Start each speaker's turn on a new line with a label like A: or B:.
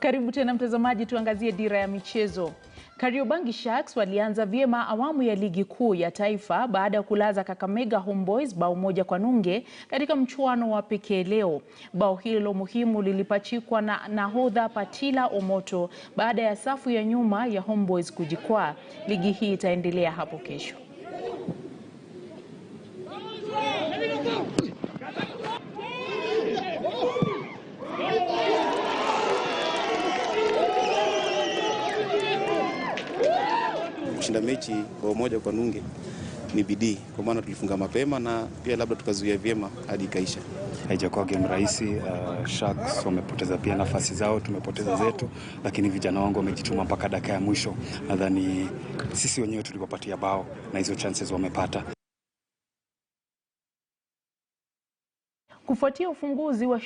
A: Karibu tena mtazamaji, tuangazie dira ya michezo. Karikobangi Sharks walianza vyema awamu ya ligi kuu ya taifa baada ya kulaza Kakamega Homeboyz bao 1-0 katika mchuano wa pekee leo. Bao hilo muhimu lilipachikwa na nahodha Patila Omoto baada ya safu ya nyuma ya Homeboyz kujikwaa. Ligi hii itaendelea hapo kesho.
B: Kushinda mechi bao 1-0 ni bidii, kwa maana tulifunga mapema na pia labda tukazuia vyema hadi ikaisha.
C: Haijakuwa game rahisi. Sharks wamepoteza pia nafasi zao, tumepoteza zetu, lakini vijana wangu wamejituma mpaka dakika ya mwisho. Nadhani sisi wenyewe tuliwapatia bao na hizo chances wamepata.
A: Kufuatia ufunguzi wa